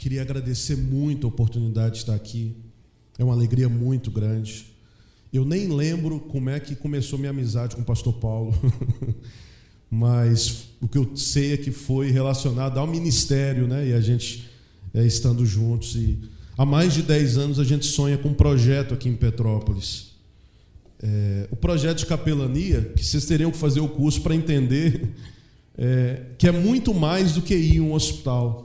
Queria agradecer muito a oportunidade de estar aqui. É uma alegria muito grande. Eu nem lembro como é que começou minha amizade com o pastor Paulo, mas o que eu sei é que foi relacionado ao ministério, né? E a gente estando juntos. E há mais de 10 anos a gente sonha com um projeto aqui em Petrópolis. O projeto de capelania, que vocês teriam que fazer o curso para entender, que é muito mais do que ir em um hospital.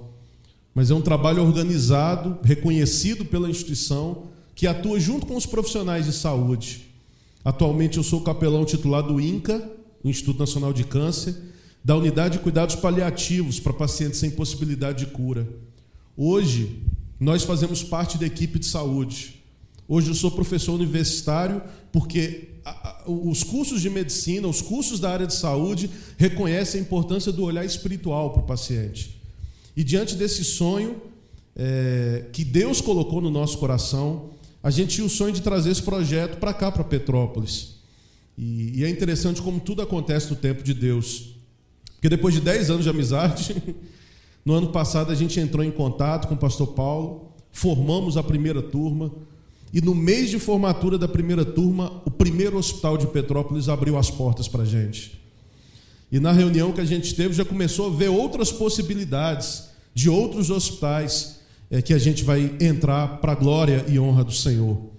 Mas é um trabalho organizado, reconhecido pela instituição, que atua junto com os profissionais de saúde. Atualmente eu sou capelão titular do INCA, Instituto Nacional de Câncer, da Unidade de Cuidados Paliativos para pacientes sem possibilidade de cura. Hoje, nós fazemos parte da equipe de saúde. Hoje eu sou professor universitário porque os cursos de medicina, os cursos da área de saúde reconhecem a importância do olhar espiritual para o paciente. E diante desse sonho que Deus colocou no nosso coração, a gente tinha o sonho de trazer esse projeto para cá, para Petrópolis. E é interessante como tudo acontece no tempo de Deus. Porque depois de 10 anos de amizade, no ano passado a gente entrou em contato com o pastor Paulo, formamos a primeira turma, e no mês de formatura da primeira turma, o primeiro hospital de Petrópolis abriu as portas para a gente. E na reunião que a gente teve, já começou a ver outras possibilidades de outros hospitais que a gente vai entrar para a glória e honra do Senhor.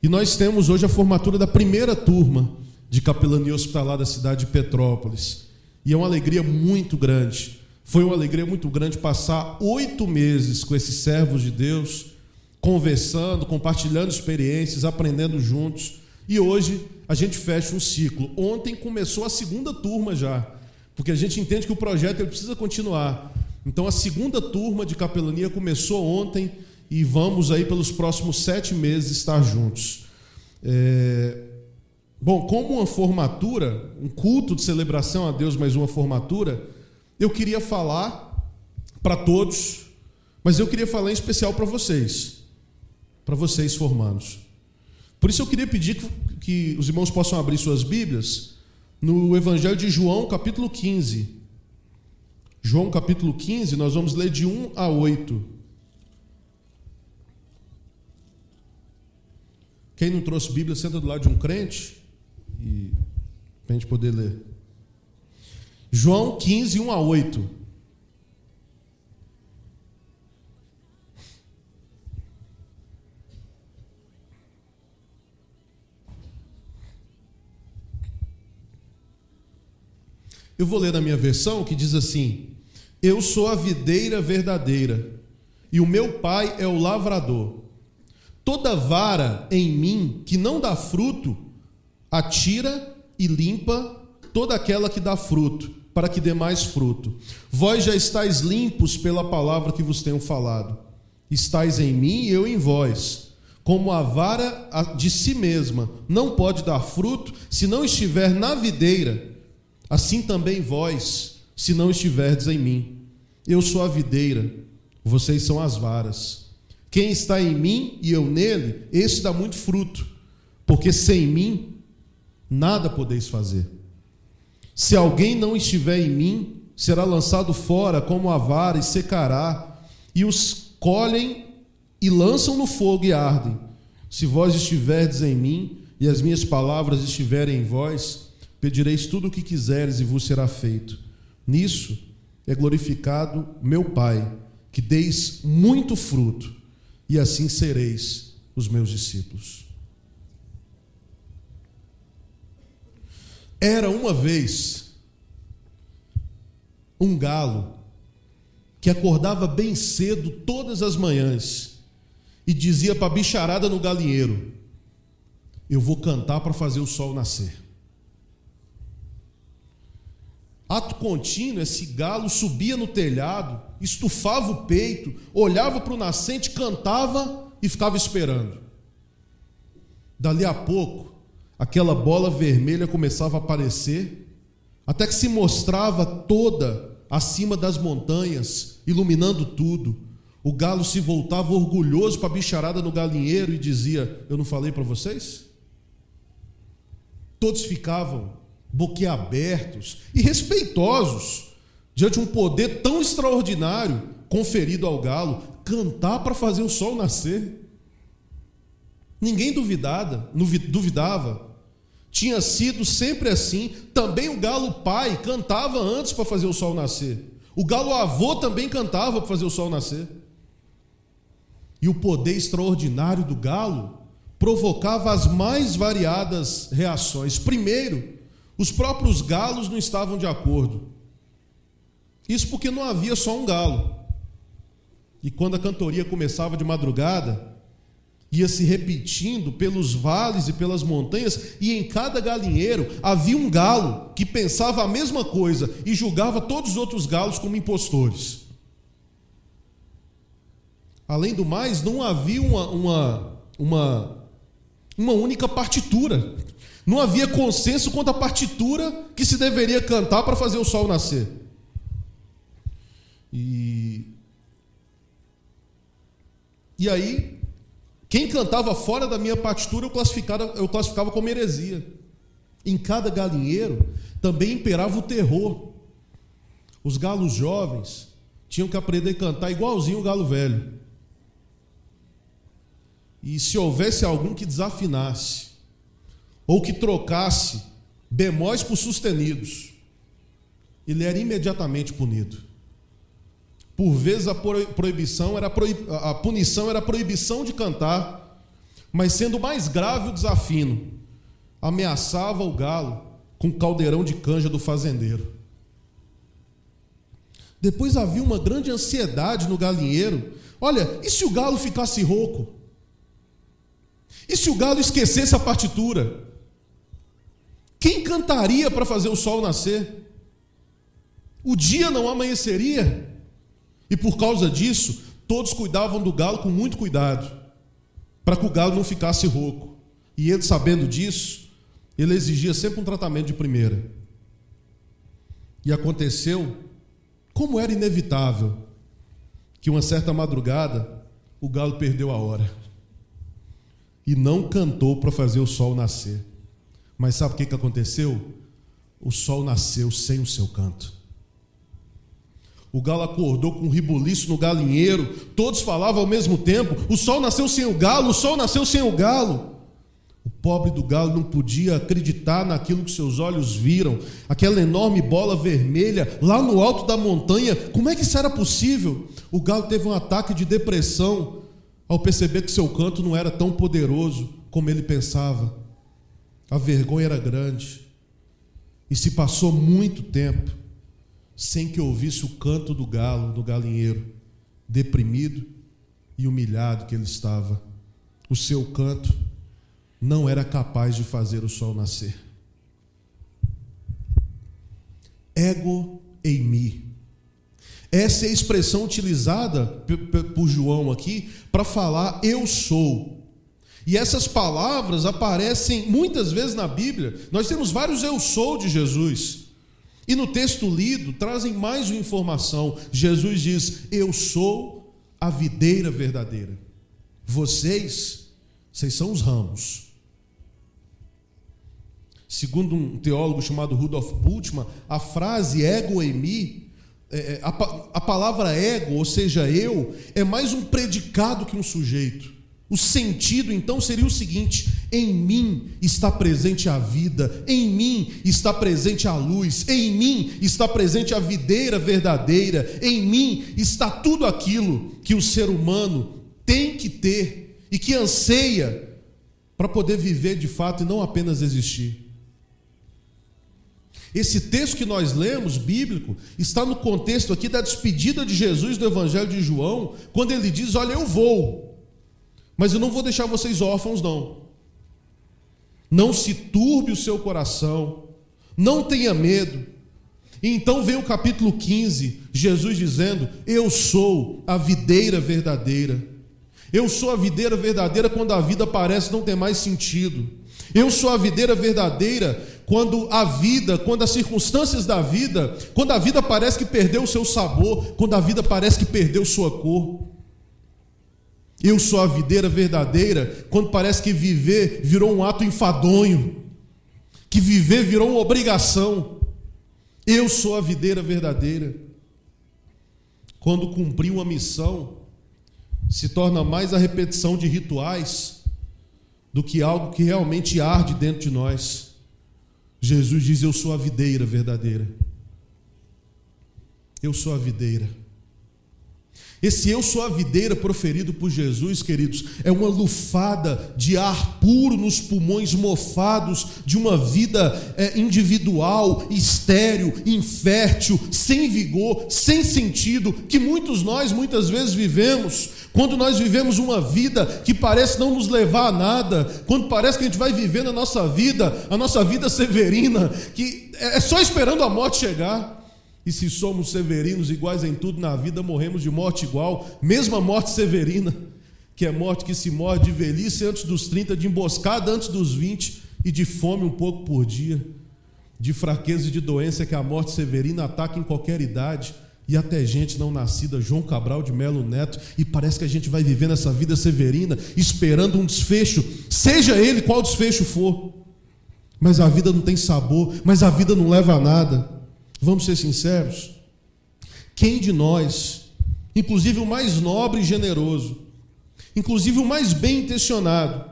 E nós temos hoje a formatura da primeira turma de capelania hospitalar da cidade de Petrópolis. E é uma alegria muito grande. Foi uma alegria muito grande passar 8 meses com esses servos de Deus, conversando, compartilhando experiências, aprendendo juntos. E hoje a gente fecha um ciclo. Ontem começou a segunda turma já, porque a gente entende que o projeto ele precisa continuar. Então a segunda turma de capelania começou ontem e vamos aí pelos próximos 7 meses estar juntos. Bom, como uma formatura, um culto de celebração a Deus, mais uma formatura, eu queria falar para todos, mas eu queria falar em especial para vocês formandos. Por isso eu queria pedir que os irmãos possam abrir suas Bíblias no Evangelho de João, capítulo 15. João, capítulo 15, nós vamos ler de 1 a 8. Quem não trouxe Bíblia, senta do lado de um crente para a gente poder ler. João 15, 1 a 8. Eu vou ler na minha versão que diz assim: eu sou a videira verdadeira e o meu pai é o lavrador. Toda vara em mim que não dá fruto, atira e limpa toda aquela que dá fruto, para que dê mais fruto. Vós já estáis limpos pela palavra que vos tenho falado. Estais em mim e eu em vós. Como a vara de si mesma não pode dar fruto se não estiver na videira, assim também vós, se não estiverdes em mim. Eu sou a videira, vocês são as varas. Quem está em mim e eu nele, esse dá muito fruto, porque sem mim nada podeis fazer. Se alguém não estiver em mim, será lançado fora como a vara e secará, e os colhem e lançam no fogo e ardem. Se vós estiverdes em mim e as minhas palavras estiverem em vós, pedireis tudo o que quiseres e vos será feito. Nisso é glorificado meu Pai, que deis muito fruto, e assim sereis os meus discípulos. Era uma vez um galo que acordava bem cedo todas as manhãs e dizia para a bicharada no galinheiro: eu vou cantar para fazer o sol nascer. Ato contínuo, esse galo subia no telhado, estufava o peito, olhava para o nascente, cantava e ficava esperando. Dali a pouco, aquela bola vermelha começava a aparecer, até que se mostrava toda acima das montanhas, iluminando tudo. O galo se voltava orgulhoso para a bicharada no galinheiro e dizia: eu não falei para vocês? Todos ficavam boquiabertos e respeitosos diante de um poder tão extraordinário conferido ao galo. cantar para fazer o sol nascer. Ninguém duvidava. Tinha sido sempre assim. Também o galo pai cantava antes para fazer o sol nascer. O galo avô também cantava para fazer o sol nascer. E o poder extraordinário do galo provocava as mais variadas reações. Primeiro, os próprios galos não estavam de acordo. Isso porque não havia só um galo. E quando a cantoria começava de madrugada, ia se repetindo pelos vales e pelas montanhas, e em cada galinheiro havia um galo que pensava a mesma coisa e julgava todos os outros galos como impostores. Além do mais, não havia uma única partitura. Não havia consenso quanto à partitura que se deveria cantar para fazer o sol nascer. E aí, quem cantava fora da minha partitura eu classificava como heresia. Em cada galinheiro também imperava o terror. Os galos jovens tinham que aprender a cantar igualzinho o galo velho. E se houvesse algum que desafinasse, ou que trocasse bemóis por sustenidos, ele era imediatamente punido. Por vezes a punição era a proibição de cantar, mas sendo mais grave o desafino, ameaçava o galo com o caldeirão de canja do fazendeiro. Depois havia uma grande ansiedade no galinheiro. Olha, e se o galo ficasse rouco? E se o galo esquecesse a partitura? Quem cantaria para fazer o sol nascer? O dia não amanheceria? E por causa disso, todos cuidavam do galo com muito cuidado, para que o galo não ficasse rouco. E ele, sabendo disso, ele exigia sempre um tratamento de primeira. E aconteceu, como era inevitável, que uma certa madrugada o galo perdeu a hora e não cantou para fazer o sol nascer. Mas sabe o que aconteceu? O sol nasceu sem o seu canto. O galo acordou com um ribuliço no galinheiro, todos falavam ao mesmo tempo: o sol nasceu sem o galo, o sol nasceu sem o galo. O pobre do galo não podia acreditar naquilo que seus olhos viram, aquela enorme bola vermelha lá no alto da montanha. Como é que isso era possível? O galo teve um ataque de depressão ao perceber que seu canto não era tão poderoso como ele pensava. A vergonha era grande. E se passou muito tempo sem que ouvisse o canto do galo, do galinheiro, deprimido e humilhado que ele estava. O seu canto não era capaz de fazer o sol nascer. Ego eimi. Essa é a expressão utilizada por João aqui para falar eu sou. E essas palavras aparecem muitas vezes na Bíblia. Nós temos vários eu sou de Jesus. E no texto lido trazem mais uma informação. Jesus diz: eu sou a videira verdadeira. Vocês são os ramos. Segundo um teólogo chamado Rudolf Bultmann, a frase ego eimi, a palavra ego, ou seja, eu, é mais um predicado que um sujeito. O sentido então seria o seguinte: em mim está presente a vida, em mim está presente a luz, em mim está presente a videira verdadeira, em mim está tudo aquilo que o ser humano tem que ter e que anseia para poder viver de fato e não apenas existir. Esse texto que nós lemos, bíblico, está no contexto aqui da despedida de Jesus do Evangelho de João, quando ele diz: olha, eu vou, mas eu não vou deixar vocês órfãos, não. Não se turbe o seu coração, não tenha medo. E então vem o capítulo 15, Jesus dizendo: eu sou a videira verdadeira. Eu sou a videira verdadeira quando a vida parece não ter mais sentido. Eu sou a videira verdadeira quando as circunstâncias da vida, quando a vida parece que perdeu o seu sabor, quando a vida parece que perdeu sua cor. Eu sou a videira verdadeira quando parece que viver virou um ato enfadonho, que viver virou uma obrigação. Eu sou a videira verdadeira quando cumpri uma missão se torna mais a repetição de rituais do que algo que realmente arde dentro de nós. Jesus diz: eu sou a videira verdadeira. Eu sou a videira. Esse eu sou a videira proferido por Jesus, queridos, é uma lufada de ar puro nos pulmões mofados de uma vida individual, estéril, infértil, sem vigor, sem sentido, que nós muitas vezes vivemos. Quando nós vivemos uma vida que parece não nos levar a nada, quando parece que a gente vai vivendo a nossa vida severina, que é só esperando a morte chegar. E se somos severinos iguais em tudo na vida, morremos de morte igual, mesma morte severina, que é morte que se morre de velhice antes dos 30, de emboscada antes dos 20 e de fome um pouco por dia, de fraqueza e de doença que a morte severina ataca em qualquer idade, e até gente não nascida, João Cabral de Melo Neto, e parece que a gente vai vivendo essa vida severina, esperando um desfecho, seja ele qual desfecho for, mas a vida não tem sabor, mas a vida não leva a nada. Vamos ser sinceros? Quem de nós, inclusive o mais nobre e generoso, inclusive o mais bem intencionado,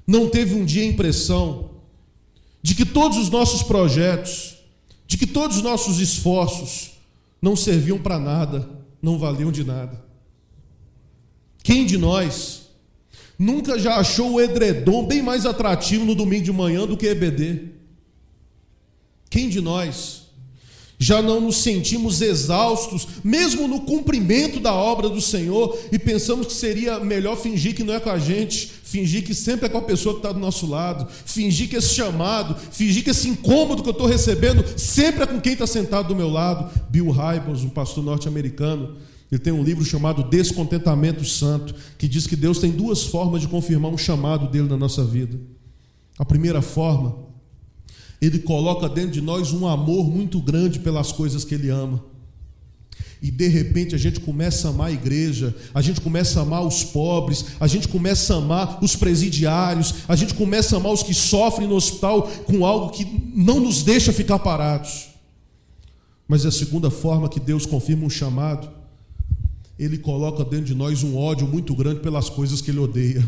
não teve um dia a impressão de que todos os nossos projetos, de que todos os nossos esforços não serviam para nada, não valiam de nada? Quem de nós nunca já achou o edredom bem mais atrativo no domingo de manhã do que EBD? Quem de nós já não nos sentimos exaustos, mesmo no cumprimento da obra do Senhor, e pensamos que seria melhor fingir que não é com a gente, fingir que sempre é com a pessoa que está do nosso lado, fingir que esse chamado, fingir que esse incômodo que eu estou recebendo sempre é com quem está sentado do meu lado? Bill Hybels, um pastor norte-americano, ele tem um livro chamado Descontentamento Santo, que diz que Deus tem duas formas de confirmar um chamado dele na nossa vida. A primeira forma, Ele coloca dentro de nós um amor muito grande pelas coisas que Ele ama. E de repente a gente começa a amar a igreja, a gente começa a amar os pobres, a gente começa a amar os presidiários, a gente começa a amar os que sofrem no hospital com algo que não nos deixa ficar parados. Mas a segunda forma que Deus confirma um chamado, Ele coloca dentro de nós um ódio muito grande pelas coisas que Ele odeia.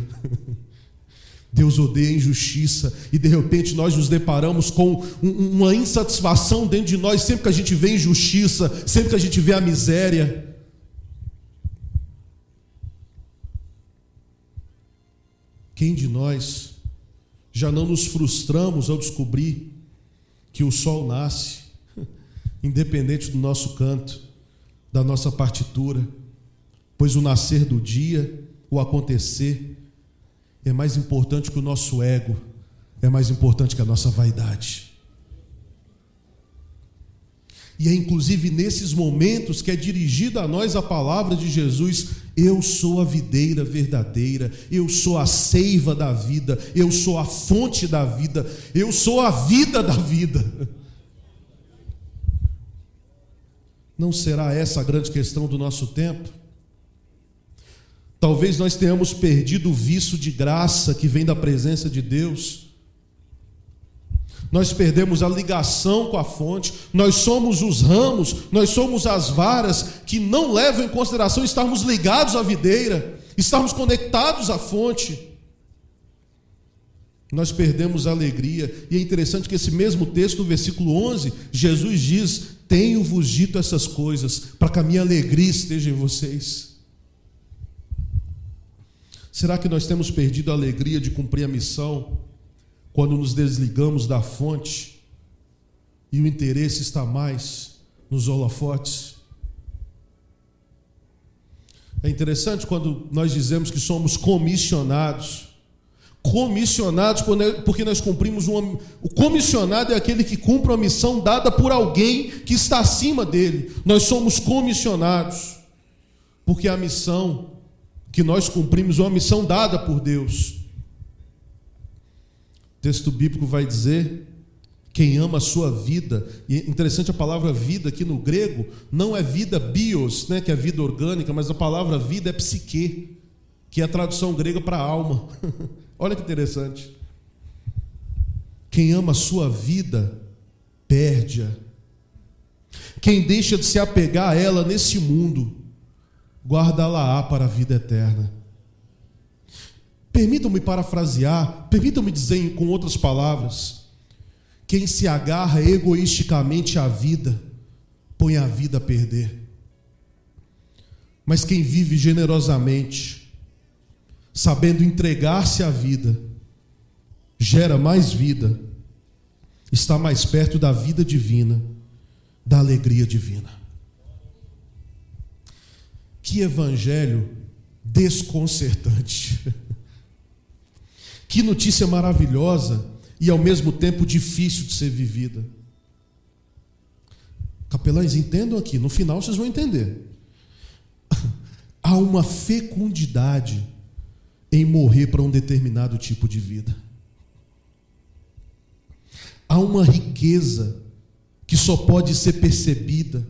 Deus odeia a injustiça, e de repente nós nos deparamos com uma insatisfação dentro de nós sempre que a gente vê injustiça, sempre que a gente vê a miséria. Quem de nós já não nos frustramos ao descobrir que o sol nasce, independente do nosso canto, da nossa partitura, pois o nascer do dia, o acontecer, é mais importante que o nosso ego, é mais importante que a nossa vaidade. E é inclusive nesses momentos que é dirigida a nós a palavra de Jesus: eu sou a videira verdadeira, eu sou a seiva da vida, eu sou a fonte da vida, eu sou a vida da vida. Não será essa a grande questão do nosso tempo? Talvez nós tenhamos perdido o vício de graça que vem da presença de Deus. Nós perdemos a ligação com a fonte. Nós somos os ramos, nós somos as varas que não levam em consideração estarmos ligados à videira, estarmos conectados à fonte. Nós perdemos a alegria. E é interessante que esse mesmo texto, no versículo 11, Jesus diz: tenho-vos dito essas coisas para que a minha alegria esteja em vocês. Será que nós temos perdido a alegria de cumprir a missão quando nos desligamos da fonte e o interesse está mais nos holofotes? É interessante quando nós dizemos que somos comissionados. Comissionados porque nós cumprimos O comissionado é aquele que cumpre uma missão dada por alguém que está acima dele. Nós somos comissionados porque a missão que nós cumprimos é uma missão dada por Deus. O texto bíblico vai dizer: quem ama a sua vida. E é interessante, a palavra vida aqui no grego não é vida bios, né, que é vida orgânica, mas a palavra vida é psique, que é a tradução grega para alma. Olha que interessante. Quem ama a sua vida perde-a. Quem deixa de se apegar a ela nesse mundo guardá-la-á para a vida eterna. Permitam-me parafrasear, permitam-me dizer com outras palavras: quem se agarra egoisticamente à vida, põe a vida a perder. Mas quem vive generosamente, sabendo entregar-se à vida, gera mais vida, está mais perto da vida divina, da alegria divina. Que evangelho desconcertante. Que notícia maravilhosa e ao mesmo tempo difícil de ser vivida. Capelães, entendam aqui, no final vocês vão entender. Há uma fecundidade em morrer para um determinado tipo de vida. Há uma riqueza que só pode ser percebida,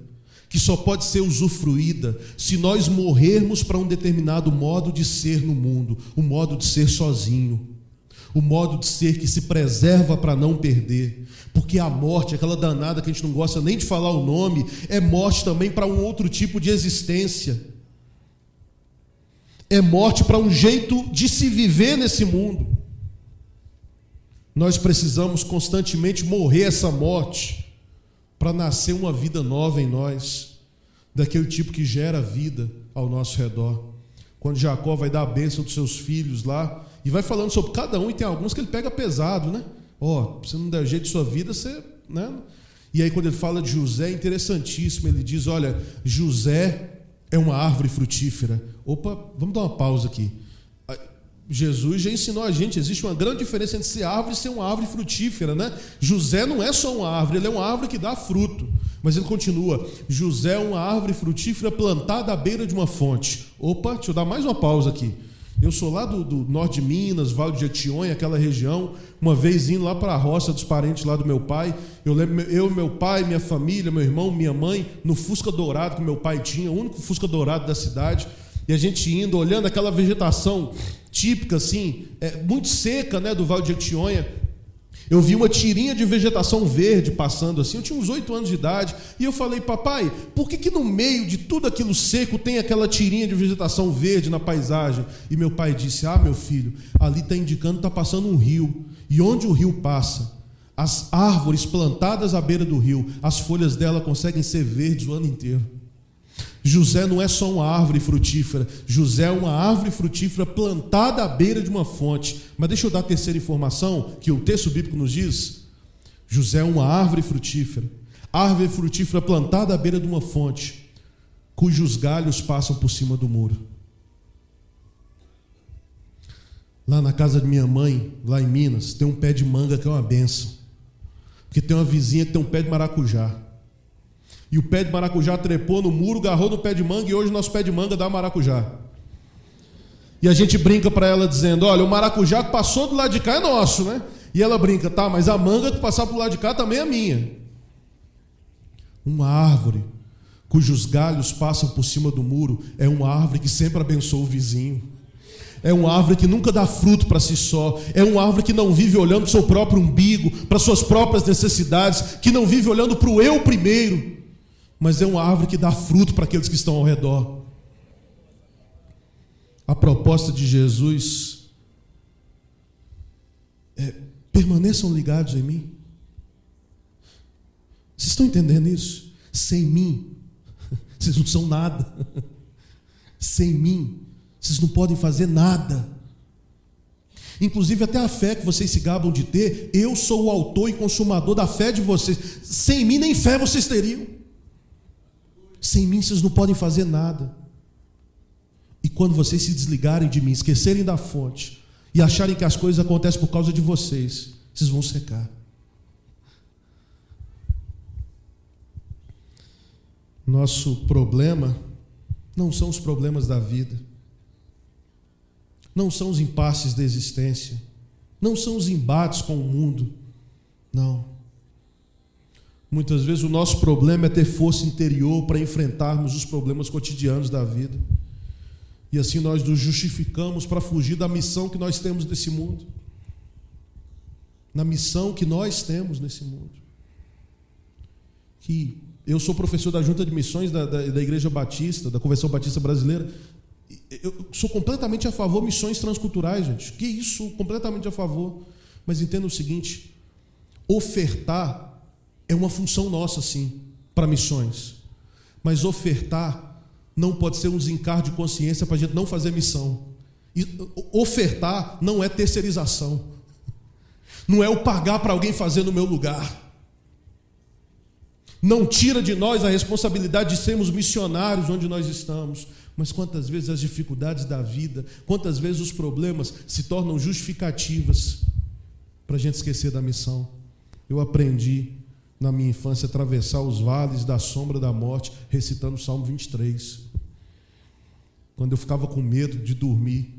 que só pode ser usufruída se nós morrermos para um determinado modo de ser no mundo, o modo de ser sozinho, o modo de ser que se preserva para não perder, porque a morte, aquela danada que a gente não gosta nem de falar o nome, é morte também para um outro tipo de existência, é morte para um jeito de se viver nesse mundo. Nós precisamos constantemente morrer essa morte para nascer uma vida nova em nós, daquele tipo que gera vida ao nosso redor. Quando Jacó vai dar a bênção dos seus filhos lá, e vai falando sobre cada um, e tem alguns que ele pega pesado, né? Se não der jeito de sua vida, você... né? E aí quando ele fala de José, é interessantíssimo, ele diz, olha, José é uma árvore frutífera. Vamos dar uma pausa aqui. Jesus já ensinou a gente, existe uma grande diferença entre ser árvore e ser uma árvore frutífera, né? José não é só uma árvore, ele é uma árvore que dá fruto. Mas ele continua, José é uma árvore frutífera plantada à beira de uma fonte. Deixa eu dar mais uma pausa aqui. Eu sou lá do norte de Minas, Vale de Jequitinhonha, aquela região. Uma vez indo lá para a roça dos parentes lá do meu pai, eu lembro, meu pai, minha família, meu irmão, minha mãe, no Fusca dourado que meu pai tinha, o único Fusca dourado da cidade, e a gente indo, olhando aquela vegetação típica, assim, muito seca, né, do Vale de Jequitinhonha. Eu vi uma tirinha de vegetação verde passando assim, eu tinha uns 8 anos de idade, e eu falei, papai, por que no meio de tudo aquilo seco tem aquela tirinha de vegetação verde na paisagem? E meu pai disse, meu filho, ali está indicando que está passando um rio, e onde o rio passa, as árvores plantadas à beira do rio, as folhas dela conseguem ser verdes o ano inteiro. José não é só uma árvore frutífera, José é uma árvore frutífera plantada à beira de uma fonte. Mas deixa eu dar a terceira informação, que o texto bíblico nos diz. José é uma árvore frutífera plantada à beira de uma fonte, cujos galhos passam por cima do muro. Lá na casa de minha mãe, lá em Minas, tem um pé de manga que é uma bênção, porque tem uma vizinha que tem um pé de maracujá. E o pé de maracujá trepou no muro, agarrou no pé de manga, e hoje o nosso pé de manga dá maracujá. E a gente brinca para ela dizendo, olha, o maracujá que passou do lado de cá é nosso, né? E ela brinca, tá, mas a manga que passar pro lado de cá também é minha. Uma árvore cujos galhos passam por cima do muro é uma árvore que sempre abençoa o vizinho. É uma árvore que nunca dá fruto para si só. É uma árvore que não vive olhando para o seu próprio umbigo, para suas próprias necessidades, que não vive olhando para o eu primeiro. Mas é uma árvore que dá fruto para aqueles que estão ao redor. A proposta de Jesus é: permaneçam ligados em mim. Vocês estão entendendo isso? Sem mim, vocês não são nada. Sem mim, vocês não podem fazer nada. Inclusive até a fé que vocês se gabam de ter, eu sou o autor e consumador da fé de vocês. Sem mim nem fé vocês teriam. Sem mim vocês não podem fazer nada. E quando vocês se desligarem de mim, esquecerem da fonte e acharem que as coisas acontecem por causa de vocês, vocês vão secar. Nosso problema não são os problemas da vida, não são os impasses da existência, não são os embates com o mundo, não. Muitas vezes o nosso problema é ter força interior para enfrentarmos os problemas cotidianos da vida. E assim nós nos justificamos para fugir da missão que nós temos nesse mundo. Na missão que nós temos nesse mundo. Que Eu sou professor da Junta de Missões da Igreja Batista, da Convenção Batista Brasileira. Eu sou completamente a favor de missões transculturais, gente. Que isso? Completamente a favor. Mas entenda o seguinte: ofertar é uma função nossa, sim, para missões. Mas ofertar não pode ser um desencargo de consciência para a gente não fazer missão. E ofertar não é terceirização. Não é eu pagar para alguém fazer no meu lugar. Não tira de nós a responsabilidade de sermos missionários onde nós estamos. Mas quantas vezes as dificuldades da vida, quantas vezes os problemas se tornam justificativas para a gente esquecer da missão. Eu aprendi na minha infância a atravessar os vales da sombra da morte recitando o Salmo 23. Quando eu ficava com medo de dormir,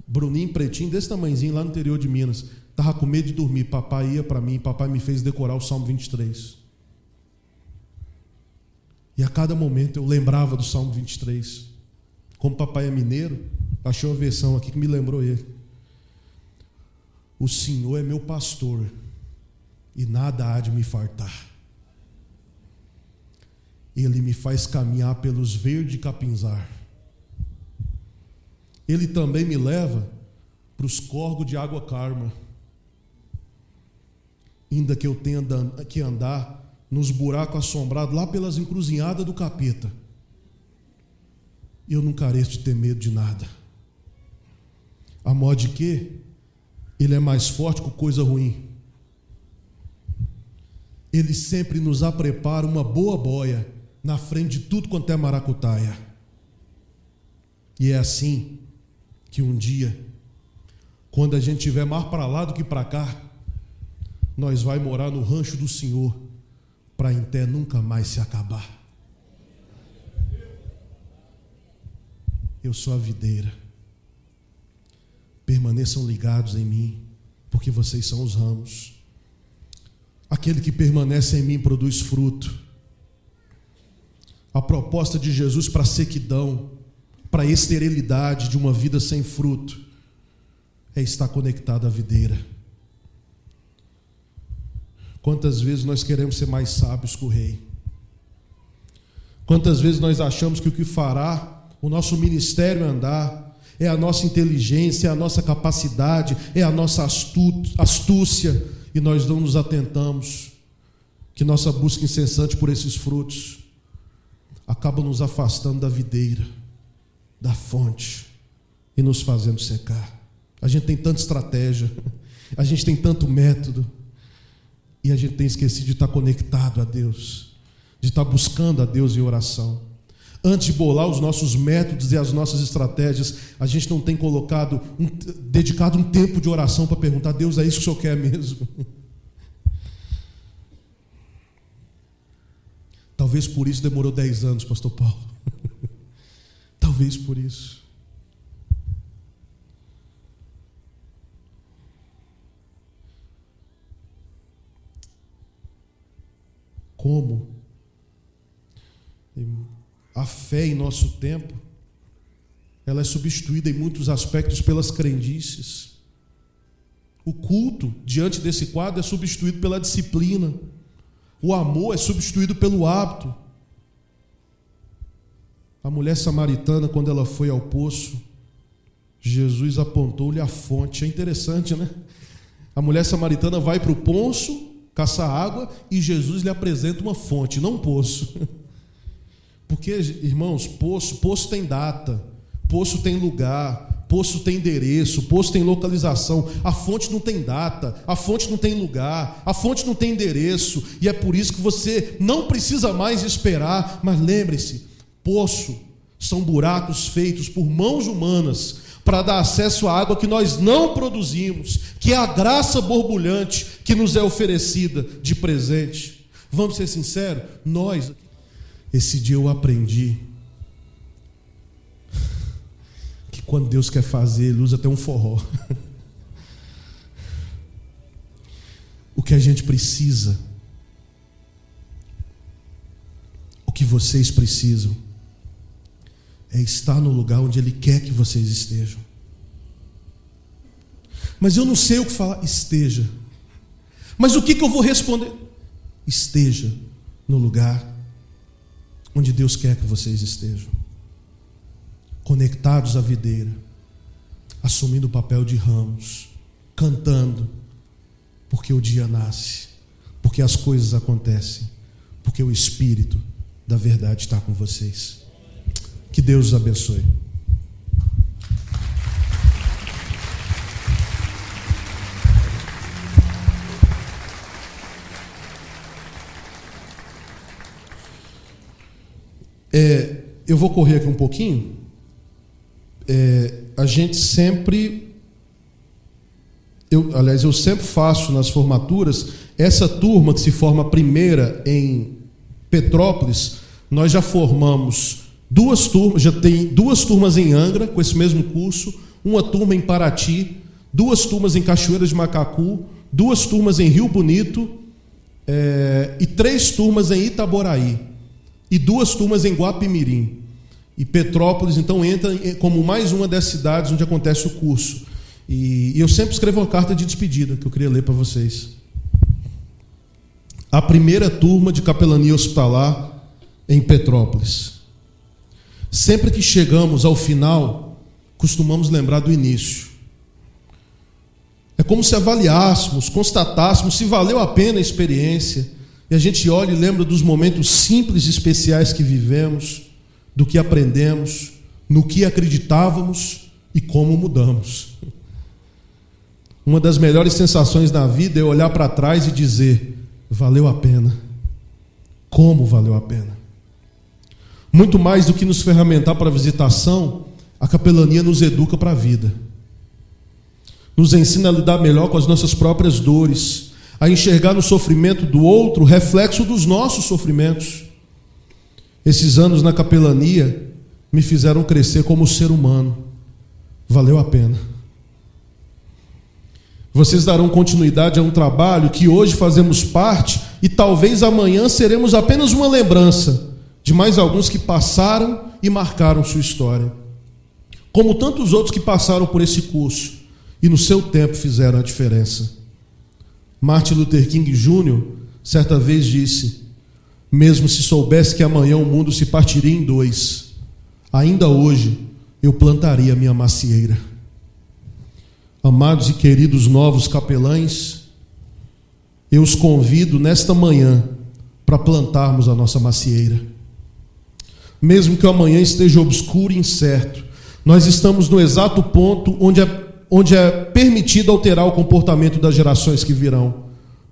Bruninho pretinho desse tamanhozinho lá no interior de Minas, estava com medo de dormir, papai ia para mim, papai me fez decorar o Salmo 23. E a cada momento eu lembrava do Salmo 23. Como papai é mineiro, achei uma versão aqui que me lembrou ele. O Senhor é meu pastor e nada há de me fartar. Ele me faz caminhar pelos verdes capinzar. Ele também me leva para os corgos de água calma. Ainda que eu tenha que andar nos buracos assombrados, lá pelas encruzilhadas do capeta, eu não careço de ter medo de nada. A modo de que Ele é mais forte que coisa ruim. Ele sempre nos prepara uma boa boia na frente de tudo quanto é maracutaia. E é assim que um dia, quando a gente estiver mais para lá do que para cá, nós vai morar no rancho do Senhor, para em té nunca mais se acabar. Eu sou a videira. Permaneçam ligados em mim, porque vocês são os ramos. Aquele que permanece em mim produz fruto. A proposta de Jesus para a sequidão, para a esterilidade de uma vida sem fruto, é estar conectado à videira. Quantas vezes nós queremos ser mais sábios que o rei? Quantas vezes nós achamos que o que fará o nosso ministério andar é a nossa inteligência, é a nossa capacidade, é a nossa astúcia, e nós não nos atentamos que nossa busca incessante por esses frutos acaba nos afastando da videira, da fonte, e nos fazendo secar. A gente tem tanta estratégia, a gente tem tanto método, e a gente tem esquecido de estar conectado a Deus, de estar buscando a Deus em oração. Antes de bolar os nossos métodos e as nossas estratégias, a gente não tem dedicado um tempo de oração para perguntar: Deus, é isso que o Senhor quer mesmo? Talvez por isso demorou 10 anos, pastor Paulo. Talvez por isso. Como a fé em nosso tempo, ela é substituída em muitos aspectos pelas crendices. O culto, diante desse quadro, é substituído pela disciplina. O amor é substituído pelo hábito. A mulher samaritana, quando ela foi ao poço, Jesus apontou-lhe a fonte. É interessante, né? A mulher samaritana vai para o poço caçar água e Jesus lhe apresenta uma fonte, não um poço. Porque, irmãos, poço tem data, poço tem lugar, poço tem endereço, poço tem localização. A fonte não tem data, a fonte não tem lugar, a fonte não tem endereço, e é por isso que você não precisa mais esperar. Mas lembre-se, poço são buracos feitos por mãos humanas para dar acesso à água que nós não produzimos, que é a graça borbulhante que nos é oferecida de presente. Vamos ser sinceros, esse dia eu aprendi que quando Deus quer fazer, Ele usa até um forró. O que a gente precisa, o que vocês precisam, é estar no lugar onde Ele quer que vocês estejam. Mas eu não sei o que falar. Esteja. Mas o que eu vou responder? Esteja no lugar onde Deus quer que vocês estejam, conectados à videira, assumindo o papel de ramos, cantando, porque o dia nasce, porque as coisas acontecem, porque o Espírito da verdade está com vocês. Que Deus os abençoe. Eu vou correr aqui um pouquinho. A gente sempre... Eu sempre faço nas formaturas, essa turma que se forma primeira em Petrópolis, nós já formamos 2 turmas, já tem 2 turmas em Angra, com esse mesmo curso, uma turma em Paraty, 2 turmas em Cachoeira de Macacu, 2 turmas em Rio Bonito, e 3 turmas em Itaboraí, e 2 turmas em Guapimirim. E Petrópolis, então, entra como mais uma das cidades onde acontece o curso. E eu sempre escrevo uma carta de despedida, que eu queria ler para vocês. A primeira turma de capelania hospitalar em Petrópolis. Sempre que chegamos ao final, costumamos lembrar do início. É como se avaliássemos, constatássemos se valeu a pena a experiência. E a gente olha e lembra dos momentos simples e especiais que vivemos, do que aprendemos, no que acreditávamos e como mudamos. Uma das melhores sensações na vida é olhar para trás e dizer: valeu a pena. Como valeu a pena. Muito mais do que nos ferramentar para a visitação, a capelania nos educa para a vida. Nos ensina a lidar melhor com as nossas próprias dores, a enxergar no sofrimento do outro o reflexo dos nossos sofrimentos. Esses anos na capelania me fizeram crescer como ser humano. Valeu a pena. Vocês darão continuidade a um trabalho que hoje fazemos parte e talvez amanhã seremos apenas uma lembrança de mais alguns que passaram e marcaram sua história. Como tantos outros que passaram por esse curso e no seu tempo fizeram a diferença. Martin Luther King Jr. certa vez disse: mesmo se soubesse que amanhã o mundo se partiria em 2, ainda hoje eu plantaria minha macieira. Amados e queridos novos capelães, eu os convido nesta manhã para plantarmos a nossa macieira. Mesmo que o amanhã esteja obscuro e incerto, nós estamos no exato ponto onde é permitido alterar o comportamento das gerações que virão.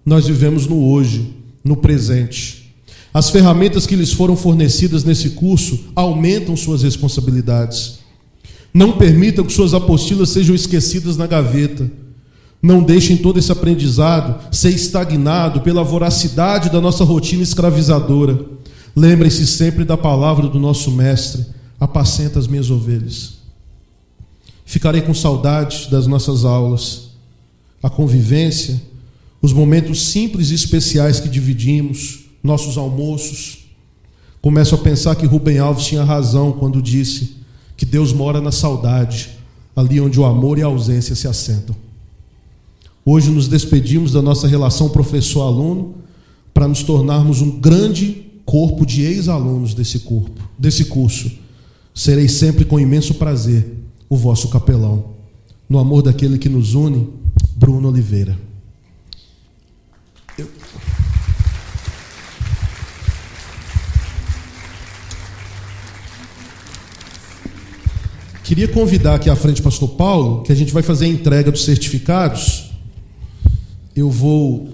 Nós vivemos no hoje, no presente. As ferramentas que lhes foram fornecidas nesse curso aumentam suas responsabilidades. Não permitam que suas apostilas sejam esquecidas na gaveta. Não deixem todo esse aprendizado ser estagnado pela voracidade da nossa rotina escravizadora. Lembrem-se sempre da palavra do nosso mestre: apacenta as minhas ovelhas. Ficarei com saudade das nossas aulas, a convivência, os momentos simples e especiais que dividimos, nossos almoços. Começo a pensar que Rubem Alves tinha razão quando disse que Deus mora na saudade, ali onde o amor e a ausência se assentam. Hoje nos despedimos da nossa relação professor-aluno para nos tornarmos um grande corpo de ex-alunos desse curso. Serei sempre com imenso prazer o vosso capelão. No amor daquele que nos une, Bruno Oliveira. Queria convidar aqui à frente o pastor Paulo, que a gente vai fazer a entrega dos certificados. Eu vou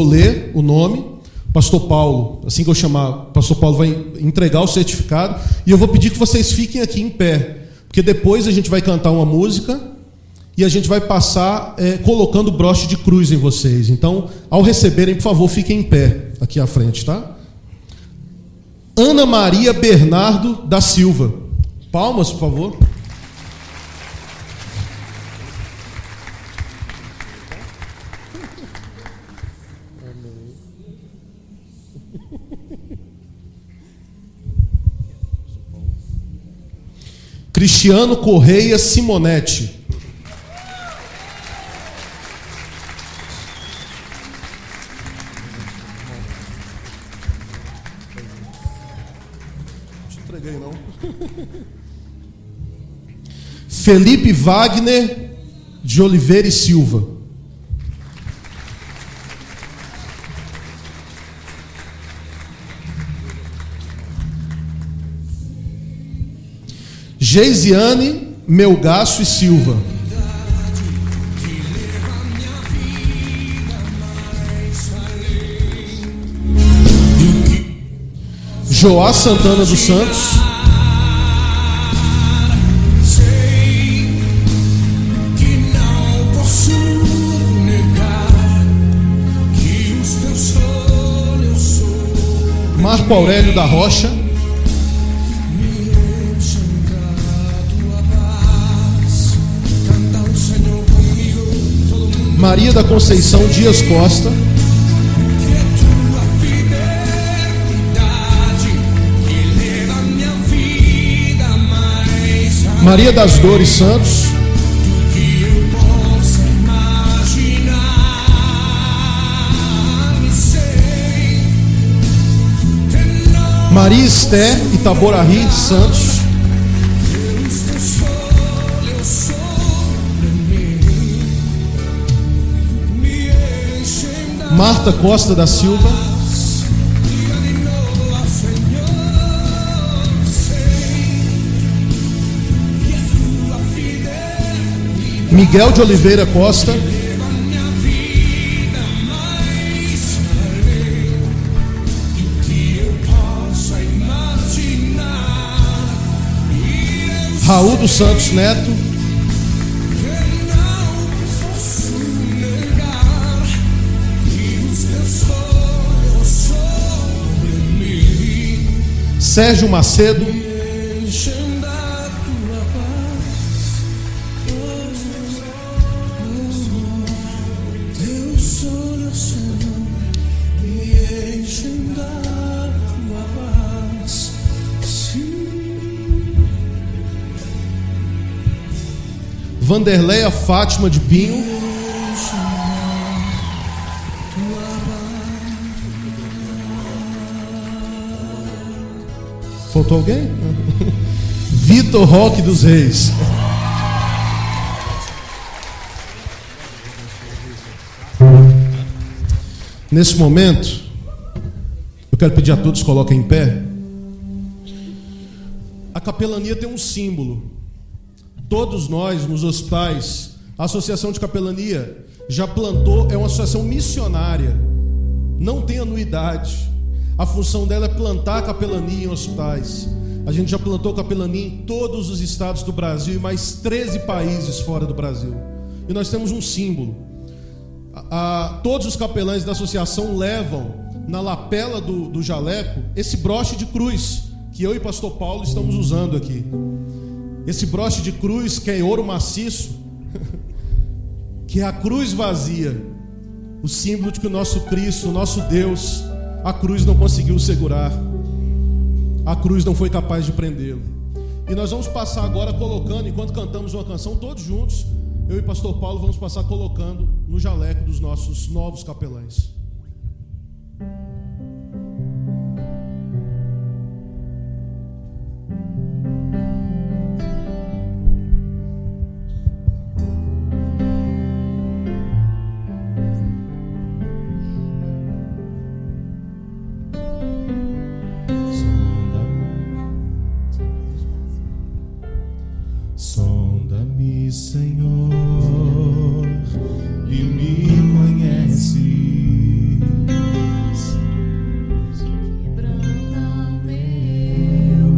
ler o nome. Pastor Paulo, assim que eu chamar, o pastor Paulo vai entregar o certificado. E eu vou pedir que vocês fiquem aqui em pé, porque depois a gente vai cantar uma música e a gente vai passar colocando broche de cruz em vocês. Então, ao receberem, por favor, fiquem em pé aqui à frente, tá? Ana Maria Bernardo da Silva. Palmas, por favor. Cristiano Correia Simonetti. entreguei não. Felipe Wagner de Oliveira e Silva. Geisiane Melgaço e Silva. Joá Santana dos Santos. Marco Aurélio da Rocha. Maria da Conceição Dias Costa. Maria das Dores Santos. Maria Esté Itaboraí Santos. Marta Costa da Silva. Miguel de Oliveira Costa. Raul dos Santos Neto. Sérgio Macedo. Vanderleia Fátima de Pinho. Faltou alguém? Vitor Roque dos Reis. Nesse momento, eu quero pedir a todos que coloquem em pé. A capelania tem um símbolo. Todos nós, nos hospitais, a Associação de Capelania já plantou, é uma associação missionária, não tem anuidade. A função dela é plantar capelania em hospitais. A gente já plantou capelania em todos os estados do Brasil e mais 13 países fora do Brasil. E nós temos um símbolo. Todos os capelães da associação levam na lapela do jaleco esse broche de cruz que eu e pastor Paulo estamos usando aqui. Esse broche de cruz que é em ouro maciço, que é a cruz vazia, o símbolo de que o nosso Cristo, o nosso Deus, a cruz não conseguiu segurar, a cruz não foi capaz de prendê-lo. E nós vamos passar agora colocando, enquanto cantamos uma canção, todos juntos, eu e pastor Paulo vamos passar colocando no jaleco dos nossos novos capelães. Sonda-me, Senhor, e me conheces. Quebranta o meu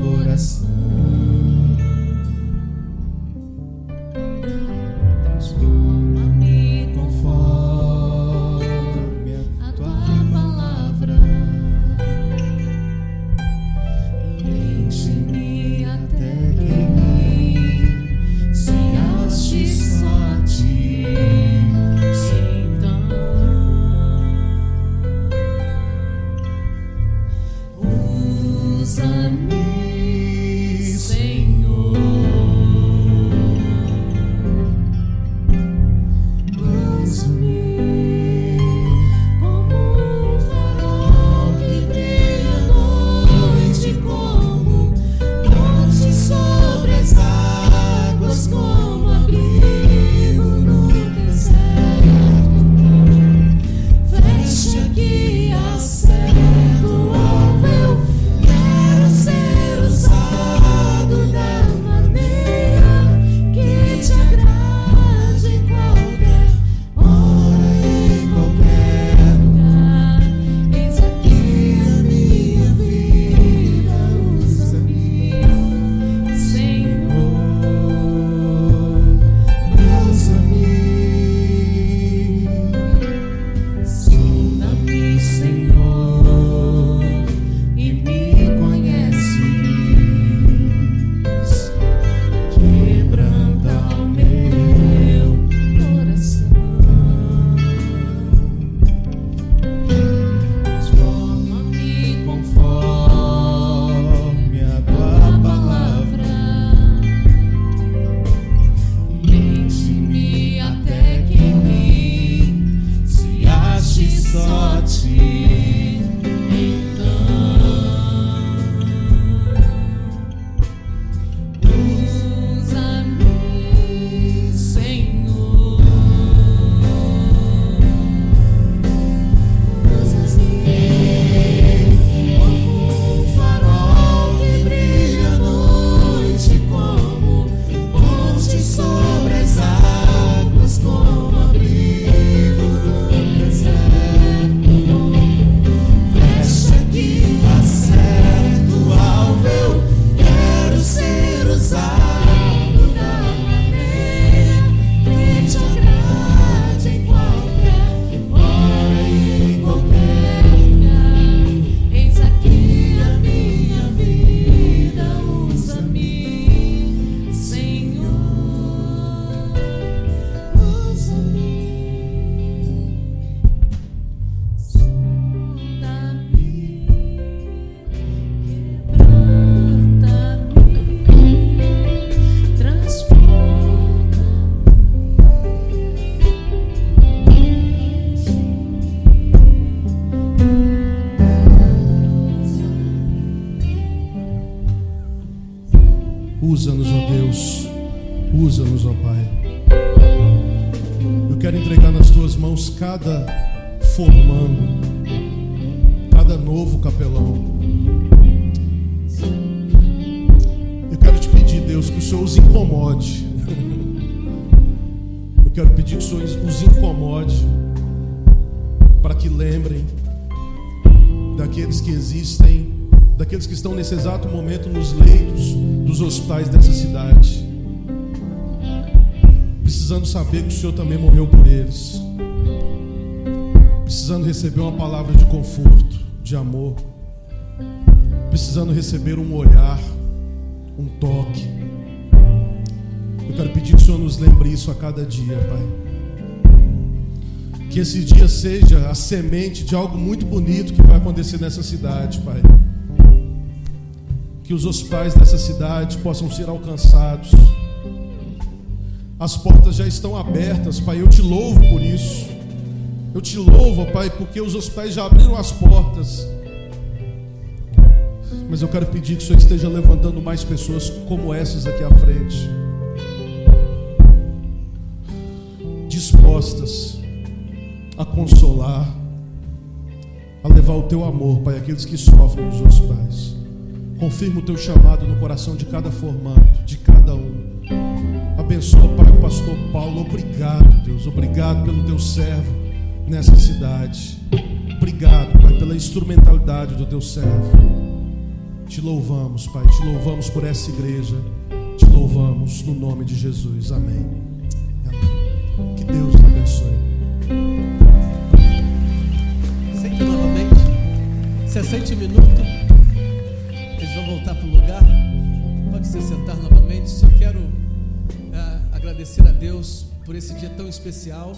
coração. Transforma-me conforme a tua palavra. E enche-me até que em mim se ache só a ti. Então usa-me, Senhor, usa-me como um farol que brilha à noite, como Usa-nos, ó Deus. Usa-nos, ó Pai. Eu quero entregar nas tuas mãos cada formando, cada novo capelão. Eu quero te pedir, Deus, que o Senhor os incomode. Eu quero pedir que o Senhor os incomode, para que lembrem daqueles que existem, daqueles que estão nesse exato momento nos leitos dos hospitais dessa cidade, precisando saber que o Senhor também morreu por eles, precisando receber uma palavra de conforto, de amor, precisando receber um olhar, um toque. Eu quero pedir que o Senhor nos lembre isso a cada dia, Pai. Que esse dia seja a semente de algo muito bonito que vai acontecer nessa cidade, Pai. Que os hospitais dessa cidade possam ser alcançados. As portas já estão abertas, Pai. Eu te louvo por isso. Eu te louvo, Pai, porque os hospitais já abriram as portas. Mas eu quero pedir que o Senhor esteja levantando mais pessoas como essas aqui à frente, dispostas a consolar, a levar o teu amor, Pai, àqueles que sofrem nos hospitais. Confirma o teu chamado no coração de cada formando, de cada um. Abençoa, Pai, o pastor Paulo. Obrigado, Deus. Obrigado pelo teu servo nessa cidade. Obrigado, Pai, pela instrumentalidade do teu servo. Te louvamos, Pai. Te louvamos por essa igreja. Te louvamos no nome de Jesus. Amém. Amém. Que Deus te abençoe. Sente novamente. 60 minutos. Eles vão voltar para o lugar. Pode se sentar novamente. Só quero agradecer a Deus por esse dia tão especial.